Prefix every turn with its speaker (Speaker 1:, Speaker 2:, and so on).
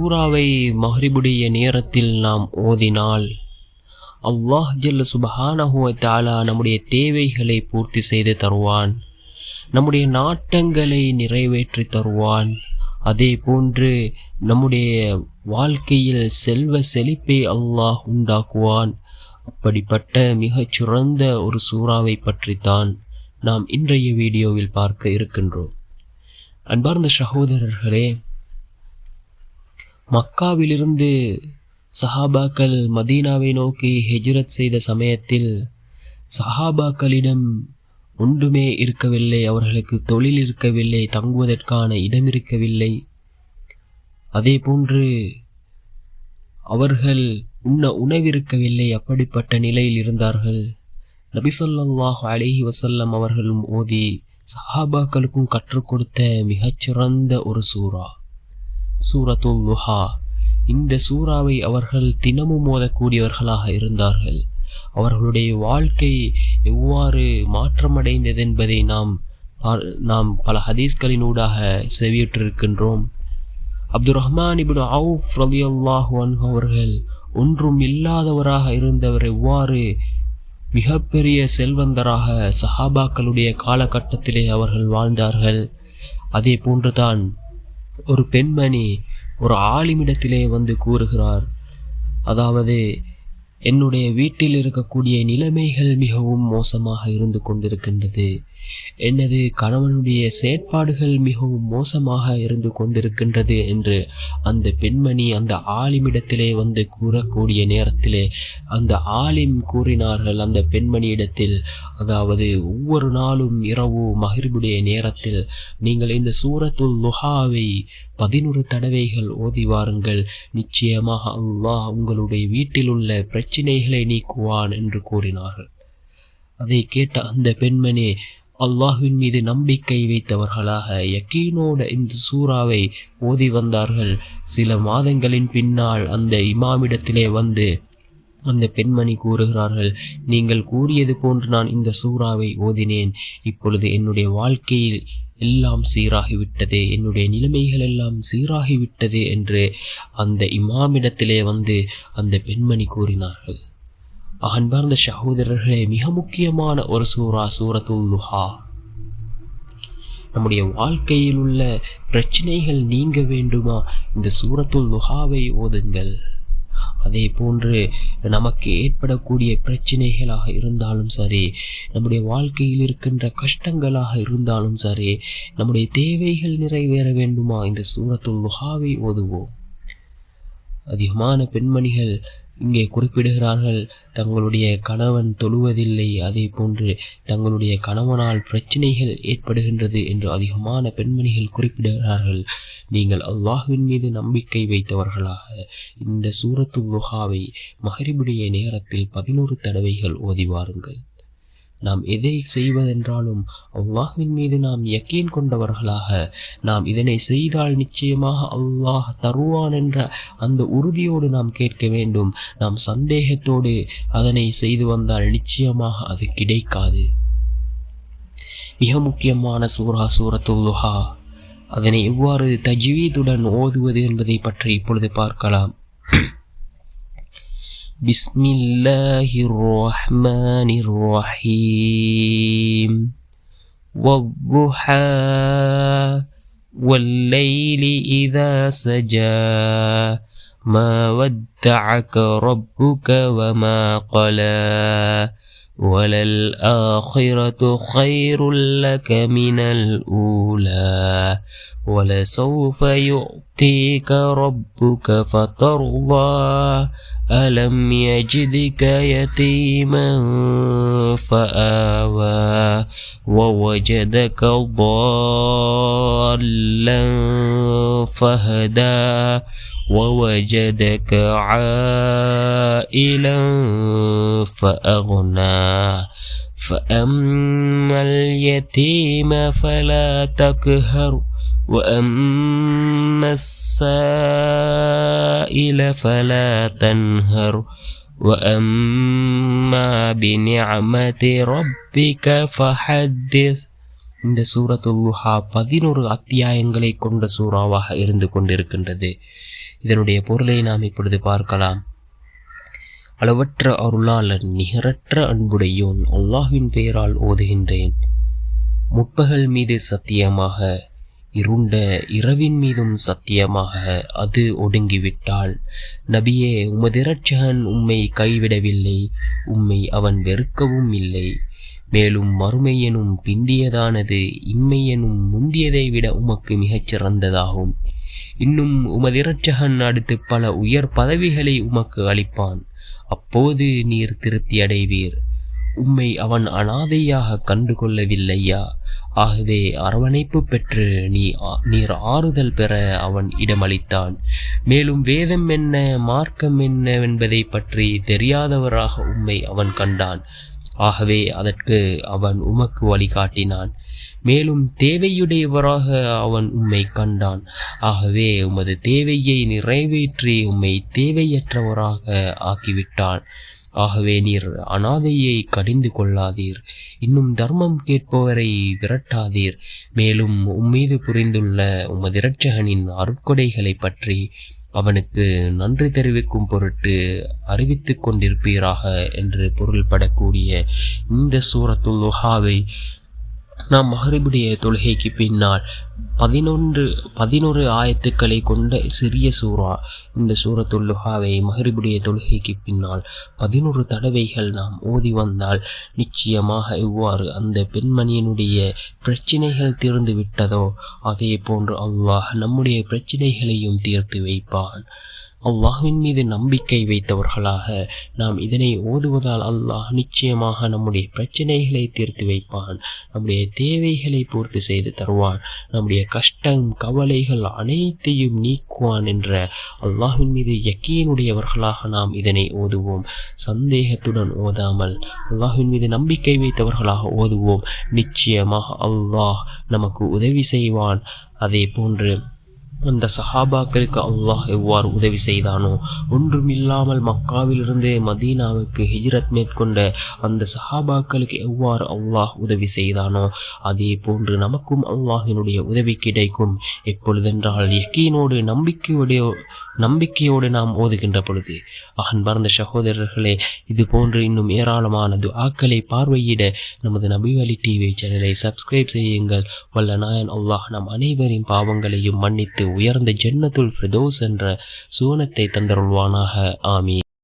Speaker 1: சூராவை மஹ்ரிபுடைய நேரத்தில் நாம் ஓதினால் அல்லாஹ் ஜல்ல சுப்ஹானஹு வ தஆலா நம்முடைய தேவைகளை பூர்த்தி செய்து தருவான், நம்முடைய நாட்டங்களை நிறைவேற்றி தருவான். அதே போன்று நம்முடைய வாழ்க்கையில் செல்வ செழிப்பை அல்லாஹ் உண்டாக்குவான். அப்படிப்பட்ட மிகச் சிறந்த ஒரு சூறாவை பற்றித்தான் நாம் இன்றைய வீடியோவில் பார்க்க இருக்கின்றோம். அன்பார்ந்த சகோதரர்களே, மக்காவிலிருந்து சஹாபாக்கள் மதீனாவை நோக்கி ஹிஜ்ரத் செய்த சமயத்தில் சஹாபாக்களிடம் ஒன்றுமே இருக்கவில்லை. அவர்களுக்கு தொழில் இருக்கவில்லை, தங்குவதற்கான இடம் இருக்கவில்லை. அதே போன்று அவர்கள் உணவிருக்கவில்லை. அப்படிப்பட்ட நிலையில் இருந்தார்கள். நபி ஸல்லல்லாஹு அலைஹி வஸல்லம் அவர்களும் ஓதி சஹாபாக்களுக்கும் கற்றுக் கொடுத்த மிகச்சிறந்த ஒரு சூரா சூரத்துல் லுஹா. இந்த சூறாவை அவர்கள் தினமும் ஓதக்கூடியவர்களாக இருந்தார்கள். அவர்களுடைய வாழ்க்கை எவ்வாறு மாற்றமடைந்தது என்பதை நாம் பல ஹதீஸ்களினூடாக செவியுற்றிருக்கின்றோம். அப்துர் ரஹ்மான் இப்னு அவுஃப் ரலியல்லாஹு அன்ஹு அவர்கள் ஒன்றும் இல்லாதவராக இருந்தவர் எவ்வாறு மிகப்பெரிய செல்வந்தராக சஹாபாக்களுடைய காலகட்டத்திலே அவர்கள் வாழ்ந்தார்கள். அதே போன்றுதான் ஒரு பெண்மணி ஒரு ஆலிமிடத்திலே வந்து கூறுகிறார், அதாவது என்னுடைய வீட்டில் இருக்கக்கூடிய நிலைமைகள் மிகவும் மோசமாக இருந்து கொண்டிருக்கின்றது, எனது கணவனுடைய செயற்பாடுகள் மிகவும் மோசமாக இருந்து கொண்டிருக்கின்றது என்று அந்த பெண்மணி அந்த ஆலிமிடத்திலே வந்து கூறக்கூடிய நேரத்திலே அந்த ஆலிம் கூறினார்கள் அந்த பெண்மணியிடத்தில், அதாவது ஒவ்வொரு நாளும் இரவு மஹ்ரிபுடைய நேரத்தில் நீங்கள் இந்த சூரத்துல் லுஹாவை 11 தடவைகள் ஓதி வாருங்கள், நிச்சயமாக அல்லாஹ் உங்களுடைய வீட்டில் உள்ள பிரச்சினைகளை நீக்குவான் என்று கூறினார்கள். அதை கேட்ட அந்த பெண்மணி அல்லாஹ்வின் மீது நம்பிக்கை வைத்தவர்களாக யக்கீனோடு இந்த சூறாவை ஓதி வந்தார்கள். சில மாதங்களின் பின்னால் அந்த இமாமிடத்திலே வந்து அந்த பெண்மணி கூறுகிறார்கள், நீங்கள் கூறியது போன்று நான் இந்த சூறாவை ஓதினேன், இப்பொழுது என்னுடைய வாழ்க்கையில் எல்லாம் சீராகிவிட்டது, என்னுடைய நிலைமைகள் எல்லாம் சீராகிவிட்டது என்று அந்த இமாமிடத்திலே வந்து அந்த பெண்மணி கூறினார்கள். அன்பார்ந்த சகோதரர்களே, மிக முக்கியமான ஒரு சூரத்துல் லுஹா. நம்முடைய வாழ்க்கையில் உள்ள பிரச்சனைகள் நீங்க வேண்டுமா, இந்த சூரத்துல் லுஹாவை ஓதுங்கள். அதே போன்று நமக்கு ஏற்படக்கூடிய பிரச்சனைகளாக இருந்தாலும் சரி, நம்முடைய வாழ்க்கையில் இருக்கின்ற கஷ்டங்களாக இருந்தாலும் சரி, நம்முடைய தேவைகள் நிறைவேற வேண்டுமா, இந்த சூரத்துல் லுஹாவை ஓதுவோம். அதிகமான பெண்மணிகள் இங்கே குறிப்பிடுகிறார்கள், தங்களுடைய கணவன் தொழுவதில்லை, அதே போன்று தங்களுடைய கணவனால் பிரச்சனைகள் ஏற்படுகின்றது என்று அதிகமான பெண்மணிகள் குறிப்பிடுகிறார்கள். நீங்கள் அல்லாஹ்வின் மீது நம்பிக்கை வைத்தவர்களாக இந்த சூரத்துல் லுஹாவை மஹ்ரிபுடைய நேரத்தில் 11 தடவைகள் ஓதி வாருங்கள். நாம் எதை செய்வதென்றாலும் அல்லாஹ்வின் மீது நாம் யக்கீன் கொண்டவர்களாக நாம் இதனை செய்தால் நிச்சயமாக அல்லாஹ் தருவான் என்ற அந்த உறுதியோடு நாம் கேட்க வேண்டும். நாம் சந்தேகத்தோடு அதனை செய்து வந்தால் நிச்சயமாக அது கிடைக்காது. மிக முக்கியமான சூரத்துல் லுஹா. அதனை எவ்வாறு தஜ்வீதுடன் ஓதுவது என்பதை பற்றி இப்பொழுது பார்க்கலாம். بسم الله الرحمن الرحيم والضحى والليل إذا سجى ما ودعك ربك وما قلى وللآخرة خير لك من الأولى ولسوف يعطيك ربك فترضى ألم يجدك يتيما فآوى ووجدك ضالا فهدى ووجدك عائلا فأغنى فأما اليتيم فلا تقهر وأما السائل فلا تنهر وأما بنعمة ربك فحدث. இந்த சூரத்துல் லுஹா 11 அத்தியாயங்களை கொண்ட சூறாவாக இருந்து கொண்டிருக்கின்றது. இதனுடைய பொருளை நாம் இப்பொழுது பார்க்கலாம். அளவற்ற அருளாளன் நிகரற்ற அன்புடையோன் அல்லாஹ்வின் பெயரால் ஓதுகின்றேன். முற்பகல் மீது சத்தியமாக, இருண்ட இரவின் மீதும் சத்தியமாக அது ஒடுங்கிவிட்டாள். நபியே, உமது இரட்சகன் உம்மை கைவிடவில்லை, உம்மை அவன் வெறுக்கவும் இல்லை. மேலும் மறுமை எனும் பிந்தியதானது இம்மை எனும் முந்தியதை விட உமக்கு மிகச் சிறந்ததாகும். இன்னும் உமது இரட்சகன் அடுத்து பல உயர் பதவிகளை உமக்கு அளிப்பான். அப்போது நீர் திருப்தி அடைவீர். உம்மை அவன் அனாதையாக கண்டு கொள்ளவில்லையா? ஆகவே அரவணைப்பு பெற்று நீர் ஆறுதல் பெற அவன் இடமளித்தான். மேலும் வேதம் என்ன, மார்க்கம் என்னவென்பதை பற்றி தெரியாதவராக உம்மை அவன் கண்டான். ஆகவே அதற்கு அவன் உமக்கு வழிகாட்டினான். மேலும் தேவையுடையவராக அவன் உம்மை கண்டான். ஆகவே உமது தேவையை நிறைவேற்றி உம்மை தேவையற்றவராக ஆக்கிவிட்டான். ஆகவே நீர் அனாதையை கடிந்து கொள்ளாதீர், இன்னும் தர்மம் கேட்பவரை விரட்டாதீர். மேலும் உம்மீது புரிந்துள்ள உமது இரட்சகனின் அருட்கொடைகளை பற்றி அவனுக்கு நன்றி தெரிவிக்கும் பொருட்டு அறிவித்து கொண்டிருப்பீராக என்று பொருள்படக்கூடிய இந்த சூரத்துல் லுஹாவை நாம் மஹ்ரிபுடைய தொழுகைக்கு பின்னால் 11 ஆயத்துக்களை கொண்ட சிறிய சூரா. இந்த சூரத்துல் லுஹாவை மஹ்ரிபுடைய தொழுகைக்கு பின்னால் 11 தடவைகள் நாம் ஓதி வந்தால் நிச்சயமாக இவ்வாறு அந்த பெண்மணியினுடைய பிரச்சினைகள் தீர்ந்து விட்டதோ அதே போன்று அல்லாஹ் நம்முடைய பிரச்சினைகளையும் தீர்த்து வைப்பான். அல்லாஹ்வின் மீது நம்பிக்கை வைத்தவர்களாக நாம் இதனை ஓதுவதால் அல்லாஹ் நிச்சயமாக நம்முடைய பிரச்சனைகளை தீர்த்து வைப்பான், நம்முடைய தேவைகளை பூர்த்தி செய்து தருவான், நம்முடைய கஷ்டம் கவலைகள் அனைத்தையும் நீக்குவான் என்ற அல்லாஹ்வின் மீது யக்கீனுடையவர்களாக நாம் இதனை ஓதுவோம். சந்தேகத்துடன் ஓதாமல் அல்லாஹ்வின் மீது நம்பிக்கை வைத்தவர்களாக ஓதுவோம். நிச்சயமாக அல்லாஹ் நமக்கு உதவி செய்வான். அதே போன்று அந்த சஹாபாக்களுக்கு அல்லாஹ் எவ்வாறு உதவி செய்தானோ, ஒன்றுமில்லாமல் மக்காவிலிருந்து மதீனாவுக்கு ஹிஜ்ரத் மேற்கொண்ட அந்த சஹாபாக்களுக்கு எவ்வாறு அல்லாஹ் உதவி செய்தானோ அதே போன்று நமக்கும் அல்லாஹினுடைய உதவி கிடைக்கும். எப்பொழுதென்றால் யக்கீனோடு நம்பிக்கையோடு நாம் ஓதுகின்ற பொழுது. அன்பார்ந்த சகோதரர்களே, இது போன்று இன்னும் ஏராளமான துஆக்களை பார்வையிட நமது நபிவழி டிவி சேனலை சப்ஸ்கிரைப் செய்யுங்கள். வல்ல நாயன் அல்லாஹ் நம் அனைவரின் பாவங்களையும் மன்னித்து உயர்ந்த ஜன்னத்துல் ஃபிர்தௌஸ் என்ற சுவனத்தை தந்தருள்வானாக. ஆமீன்.